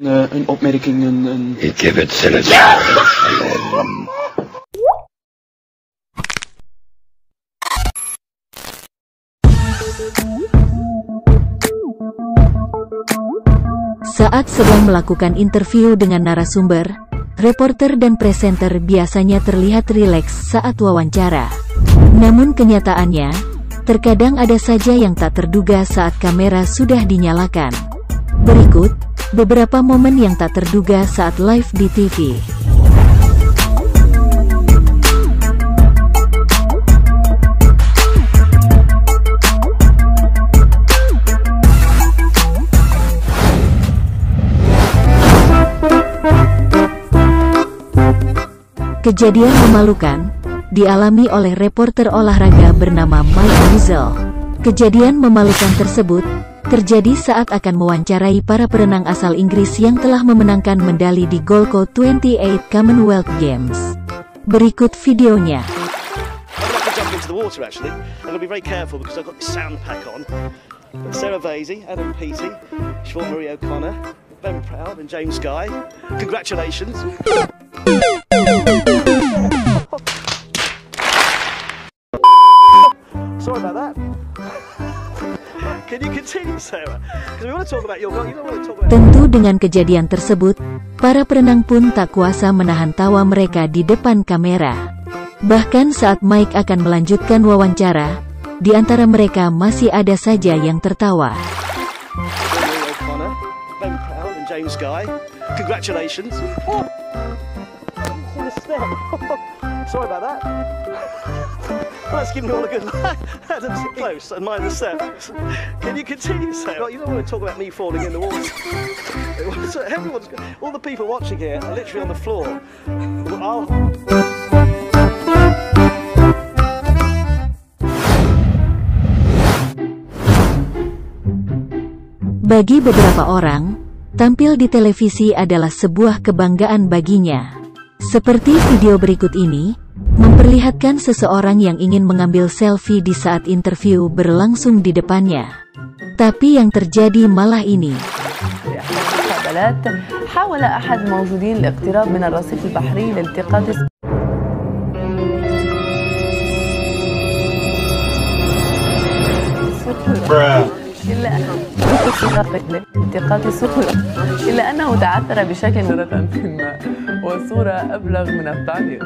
Een opmerking, Ik heb het zelfs. Saat sedang melakukan interview dengan narasumber, reporter dan presenter biasanya terlihat rileks saat wawancara. Namun kenyataannya, terkadang ada saja yang tak terduga saat kamera sudah dinyalakan. Berikut beberapa momen yang tak terduga saat live di TV. Kejadian memalukan dialami oleh reporter olahraga bernama Mike Weasel. Kejadian memalukan tersebut terjadi saat akan mewawancarai para perenang asal Inggris yang telah memenangkan medali di Gold Coast 28 Commonwealth Games. Berikut videonya. Sarah Vasey, Adam Peaty, Siobhan Marie O'Connor, Ben Proud and James Guy. Congratulations. Sorry about that. Can you continue, Sarah? Because we want to talk about your... You don't want to talk about... Tentu dengan kejadian tersebut, para perenang pun tak kuasa menahan tawa mereka di depan kamera. Bahkan saat Mike akan melanjutkan wawancara, di antara mereka masih ada saja yang tertawa. O'Connor, Ben Proud and James Guy. Congratulations. Sorry about that. Let's give me all a good laugh. Adam's close and mine the set. Can you continue, Sarah? You don't want to talk about me falling in the water. All the people watching here are literally on the floor. Bagi beberapa orang, tampil di televisi adalah sebuah kebanggaan baginya. Seperti video berikut ini, memperlihatkan seseorang yang ingin mengambil selfie di saat interview berlangsung di depannya. Tapi yang terjadi malah ini. حاول أحد الموجودين الاقتراب من الرصيف البحري لالتقاط التقاط سهولة إلا أنه تعثر بشكل مرة في الماء وصورة أبلغ من التعليق.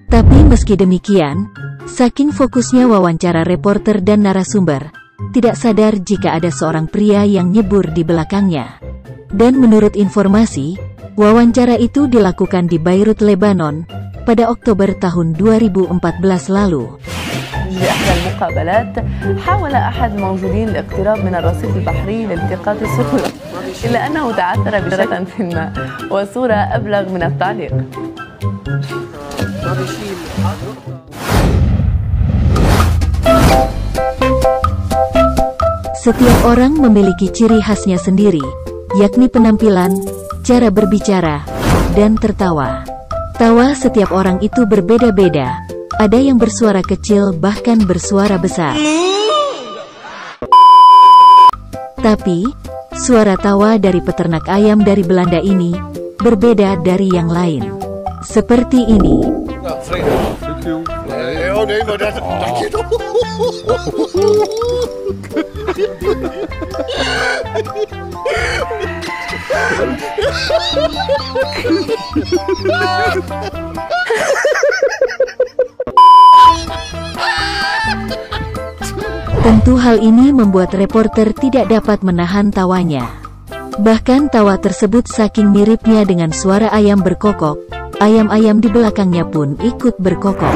Tapi meski demikian, saking fokusnya wawancara reporter dan narasumber, tidak sadar jika ada seorang pria yang nyebur di belakangnya. Dan menurut informasi, wawancara itu dilakukan di Beirut, Lebanon, pada Oktober tahun 2014 lalu. في إحدى المقابلات حاول أحد الموجودين الاقتراب من الرصيف البحري لالتقاط سهولة إلا أنه تعثر بشكل في الماء وصورة أبلغ من التعليق. Setiap orang memiliki ciri khasnya sendiri, yakni penampilan, cara berbicara, dan tertawa. Tawa setiap orang itu berbeda-beda. Ada yang bersuara kecil bahkan bersuara besar. Tapi, suara tawa dari peternak ayam dari Belanda ini berbeda dari yang lain. Seperti ini. Tentu hal ini membuat reporter tidak dapat menahan tawanya. Bahkan tawa tersebut saking miripnya dengan suara ayam berkokok, ayam-ayam di belakangnya pun ikut berkokok.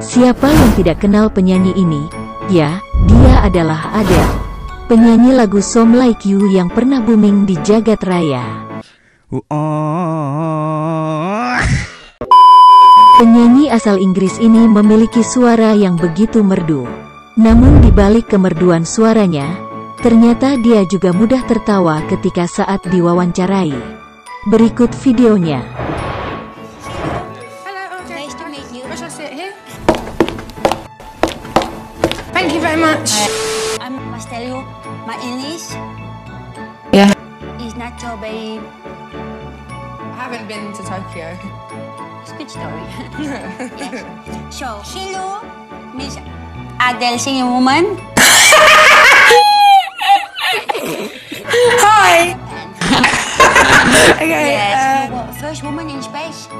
Siapa Siapa yang tidak kenal penyanyi ini? Ya, dia adalah Adele, penyanyi lagu Some Like You yang pernah booming di jagat raya. Penyanyi asal Inggris ini memiliki suara yang begitu merdu. Namun di balik kemerduan suaranya, ternyata dia juga mudah tertawa ketika saat diwawancarai. Berikut videonya. Nice to meet you. Where shall I sit here? Thank you very much. I must tell you, my English Yeah. is not so very. I haven't been to Tokyo. It's a good story. Yes. So, hello, Miss Adele, singing woman. Hi. Okay. Yes, you were first woman in space.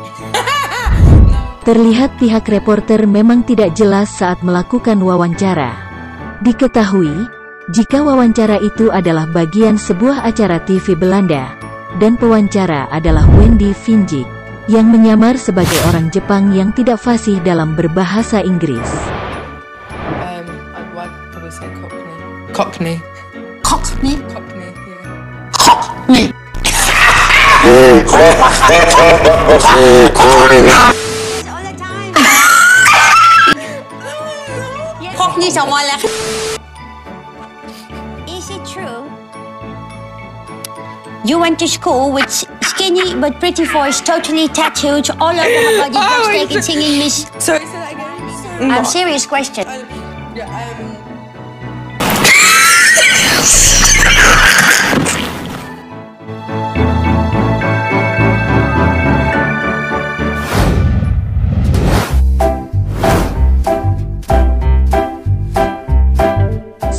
Terlihat pihak reporter memang tidak jelas saat melakukan wawancara. Diketahui, jika wawancara itu adalah bagian sebuah acara TV Belanda, dan pewawancara adalah Wendy Finjik, yang menyamar sebagai orang Jepang yang tidak fasih dalam berbahasa Inggris. I'd probably say Cockney. Cockney. Cockney. Yeah. All the time. Yes. Cockney someone like. Is it true? You went to school with skinny but pretty voice, totally tattooed all over her body, just taking singing Miss. Sorry, say that again. I'm serious question. Yeah,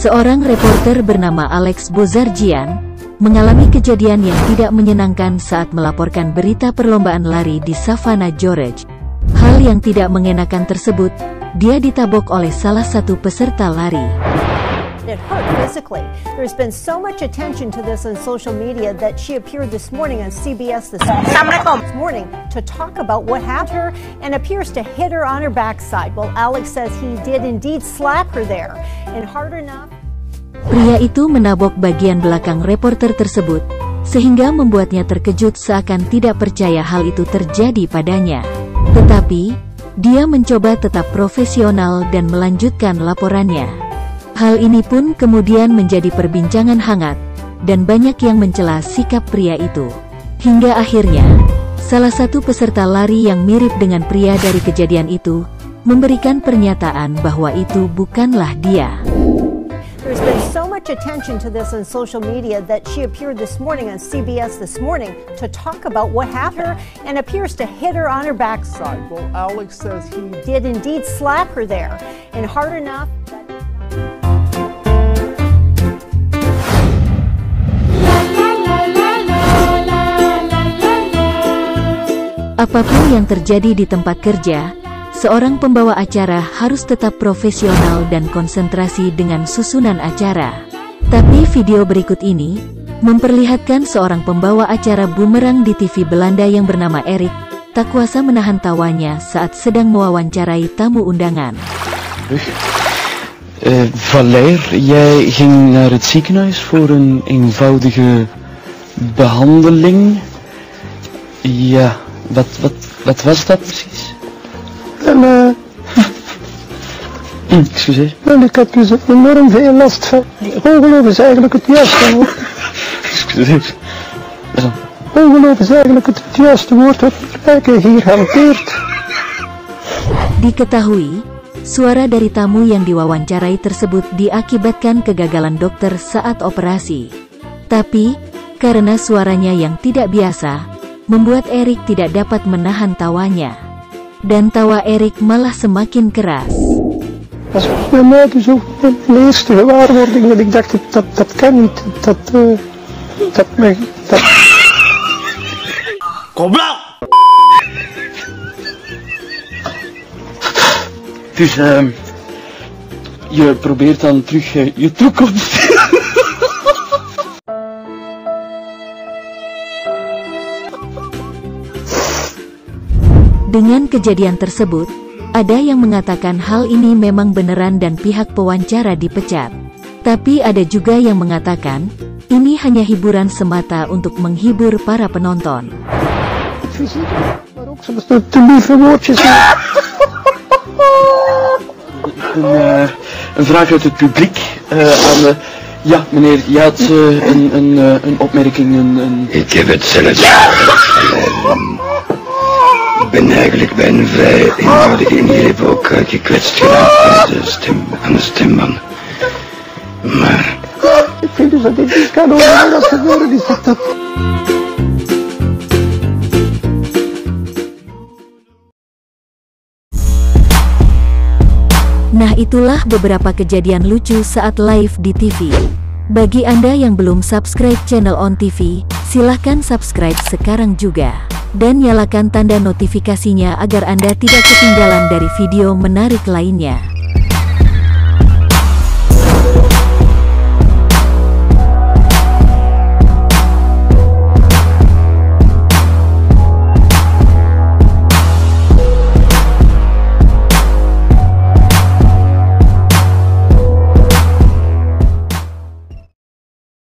Seorang reporter bernama Alex Bozarjian mengalami kejadian yang tidak menyenangkan saat melaporkan berita perlombaan lari di Savannah, Georgia. Hal yang tidak mengenakan tersebut, dia ditabok oleh salah satu peserta lari. It hurt physically. There's been so much attention to this on social media that she appeared this morning on CBS this morning to talk about what happened to her and appears to hit her on her backside. Well, Alex says he did indeed slap her there, and hard enough. Pria itu menabok bagian belakang reporter tersebut, sehingga membuatnya terkejut seakan tidak percaya hal itu terjadi padanya. Tetapi, dia mencoba tetap profesional dan melanjutkan laporannya. Hal ini pun kemudian menjadi perbincangan hangat, dan banyak yang mencela sikap pria itu. Hingga akhirnya, salah satu peserta lari yang mirip dengan pria dari kejadian itu, memberikan pernyataan bahwa itu bukanlah dia. There's been so much attention to this on social media that she appeared this morning on CBS this morning to talk about what happened to her and appears to hit her on her backside. Well, Alex says he did indeed slap her there, and hard enough. Apapun yang terjadi di tempat kerja, seorang pembawa acara harus tetap profesional dan konsentrasi dengan susunan acara. Tapi video berikut ini memperlihatkan seorang pembawa acara bumerang di TV Belanda yang bernama Erik tak kuasa menahan tawanya saat sedang mewawancarai tamu undangan. Valère, jij ging naar het ziekenhuis voor een eenvoudige behandeling. Ja, wat was dat precies? Excuseer. Wel, ik heb dus enorm veel last van. Ongeloof is eigenlijk het juiste woord. Excuseer. Ongeloof is eigenlijk het juiste woord wat ik hier hanteert. Diketahui, suara dari tamu yang diwawancarai tersebut diakibatkan kegagalan dokter saat operasi. Tapi, karena suaranya yang tidak biasa, membuat Erik tidak dapat menahan tawanya. Dan tawa Erik malah semakin keras. Dat was bij mij dus ook de eerste gewaarwording dat ik dacht, dat kan niet. Goblok! Dus, je probeert dan terug je toekomst. Dengan kejadian tersebut, Ada yang mengatakan hal ini memang beneran dan pihak pewawancara dipecat. Tapi ada juga yang mengatakan, ini hanya hiburan semata untuk menghibur para penonton. Maar ook soms te lieve woordjes. Een vraag uit het publiek aan ja, meneer, je had een opmerking. Ik heb het zelf. Ik ben eigenlijk bij een vrij eenvoudige ingreep ook gekwetst geraakt aan de stemband. Maar... Ik vind dus dat dit niet kan overal wat gebeuren is dat. Nah, itulah beberapa kejadian lucu saat live di TV. Bagi Anda yang belum subscribe channel On TV, silahkan subscribe sekarang juga. Dan nyalakan tanda notifikasinya agar Anda tidak ketinggalan dari video menarik lainnya.